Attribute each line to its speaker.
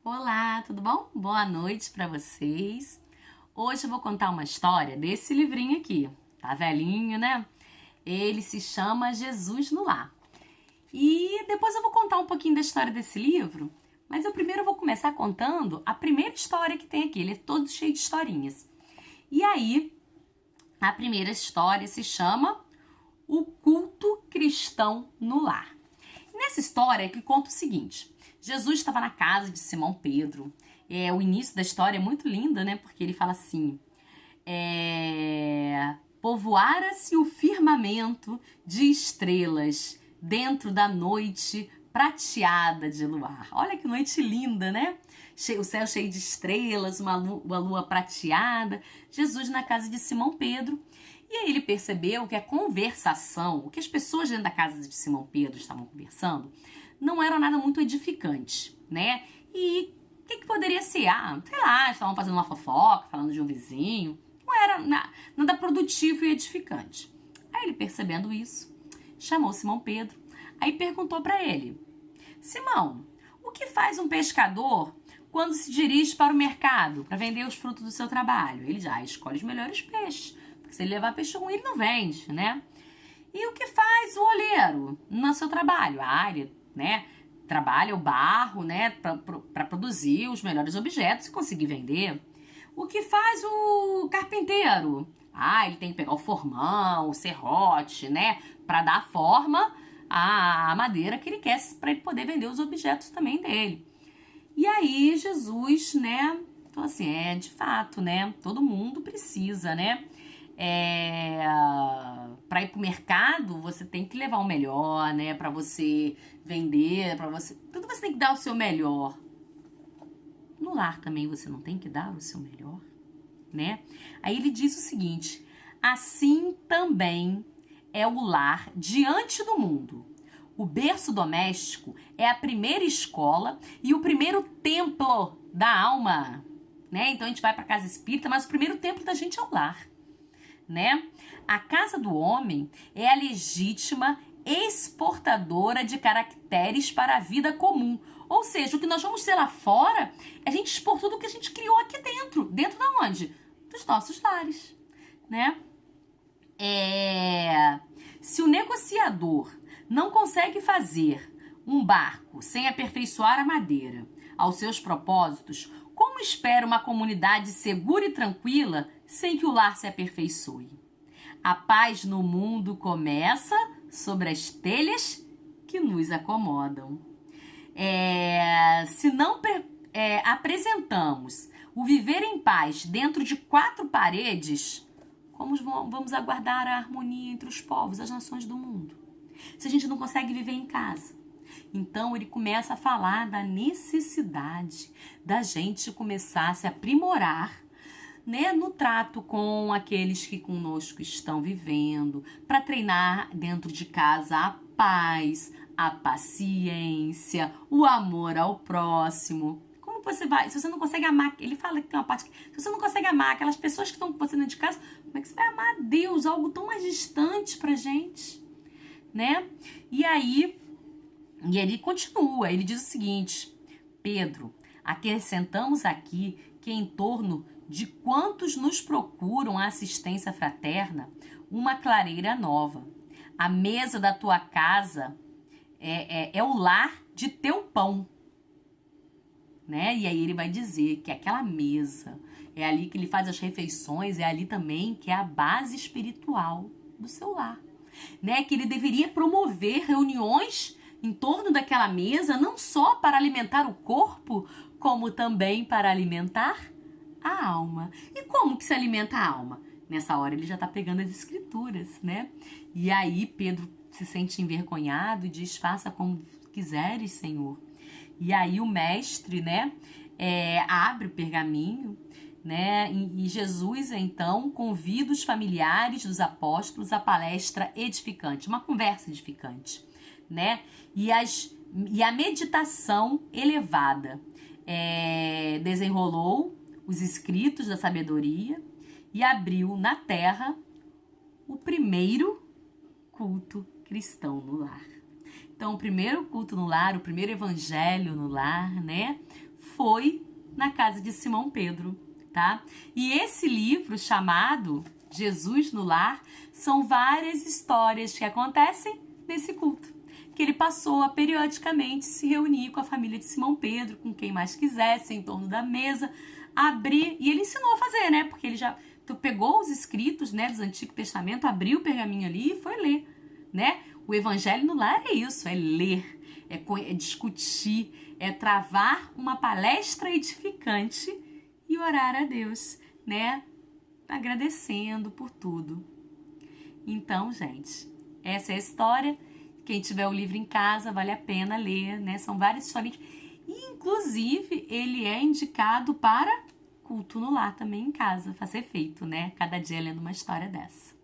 Speaker 1: Olá, tudo bom? Boa noite para vocês. Hoje eu vou contar uma história desse livrinho aqui. Tá velhinho, né? Ele se chama Jesus no Lar. E depois eu vou contar um pouquinho da história desse livro, mas eu primeiro vou começar contando a primeira história que tem aqui. Ele é todo cheio de historinhas. E aí, a primeira história se chama O Culto Cristão no Lar. Nessa história que conta o seguinte: Jesus estava na casa de Simão Pedro. O início da história é muito linda, né? Porque ele fala assim: povoara-se o firmamento de estrelas dentro da noite prateada de luar. Olha que noite linda, né? O céu cheio de estrelas, uma lua prateada. Jesus na casa de Simão Pedro. E aí ele percebeu que a conversação, o que as pessoas dentro da casa de Simão Pedro estavam conversando, não era nada muito edificante, né? E o que poderia ser? Sei lá, estavam fazendo uma fofoca, falando de um vizinho. Não era nada produtivo e edificante. Aí ele, percebendo isso, chamou Simão Pedro. Aí perguntou para ele: Simão, o que faz um pescador quando se dirige para o mercado para vender os frutos do seu trabalho? Ele já escolhe os melhores peixes, porque se ele levar peixe ruim, ele não vende, né? E o que faz o oleiro no seu trabalho? Ele, né, trabalha o barro, né, para produzir os melhores objetos e conseguir vender. O que faz o carpinteiro? Ele tem que pegar o formão, o serrote, né, para dar forma à madeira que ele quer, para ele poder vender os objetos também dele. E aí Jesus, né, então assim, de fato, né, todo mundo precisa, né, para ir pro mercado, você tem que levar o melhor, né, para você vender, tudo você tem que dar o seu melhor. No lar também você não tem que dar o seu melhor, né? Aí ele diz o seguinte: assim também é o lar diante do mundo. O berço doméstico é a primeira escola e o primeiro templo da alma, né? Então a gente vai para casa espírita, mas o primeiro templo da gente é o lar, né? A casa do homem é a legítima exportadora de caracteres para a vida comum. Ou seja, o que nós vamos ser lá fora é a gente expor tudo o que a gente criou aqui dentro. Dentro da onde? Dos nossos lares, né? Se o negociador não consegue fazer um barco sem aperfeiçoar a madeira aos seus propósitos, como espera uma comunidade segura e tranquila sem que o lar se aperfeiçoe? A paz no mundo começa sobre as telhas que nos acomodam. Se não apresentamos o viver em paz dentro de quatro paredes, como vamos aguardar a harmonia entre os povos, as nações do mundo? Se a gente não consegue viver em casa. Então ele começa a falar da necessidade da gente começar a se aprimorar, né, no trato com aqueles que conosco estão vivendo, para treinar dentro de casa a paz, a paciência, o amor ao próximo. Como você vai? Se você não consegue amar, ele fala que tem uma parte que, se você não consegue amar aquelas pessoas que estão com você dentro de casa, como é que você vai amar a Deus, algo tão mais distante pra gente, né? E ele continua, ele diz o seguinte: Pedro, acrescentamos aqui que em torno de quantos nos procuram a assistência fraterna, uma clareira nova. A mesa da tua casa é o lar de teu pão, né? E aí ele vai dizer que aquela mesa é ali que ele faz as refeições, é ali também que é a base espiritual do seu lar, né? Que ele deveria promover reuniões em torno daquela mesa, não só para alimentar o corpo, como também para alimentar a alma. E como que se alimenta a alma? Nessa hora ele já está pegando as escrituras, né? E aí Pedro se sente envergonhado e diz: faça como quiseres, Senhor. E aí o mestre, né, abre o pergaminho, né? E Jesus, então, convida os familiares dos apóstolos à palestra edificante, uma conversa edificante, né? E a meditação elevada desenrolou os escritos da sabedoria e abriu na terra o primeiro culto cristão no lar. Então, o primeiro culto no lar, o primeiro evangelho no lar, né, foi na casa de Simão Pedro, tá? E esse livro chamado Jesus no Lar são várias histórias que acontecem nesse culto, que ele passou a periodicamente se reunir com a família de Simão Pedro, com quem mais quisesse, em torno da mesa, abrir, e ele ensinou a fazer, né? Porque ele já pegou os escritos, né, do Antigo Testamento, abriu o pergaminho ali e foi ler, né? O evangelho no lar é isso, é ler, é discutir, é travar uma palestra edificante e orar a Deus, né? Agradecendo por tudo. Então, gente, essa é a história. Quem tiver o livro em casa, vale a pena ler, né? São várias histórias. Inclusive, ele é indicado para culto no lar também em casa, fazer feito, né? Cada dia lendo uma história dessa.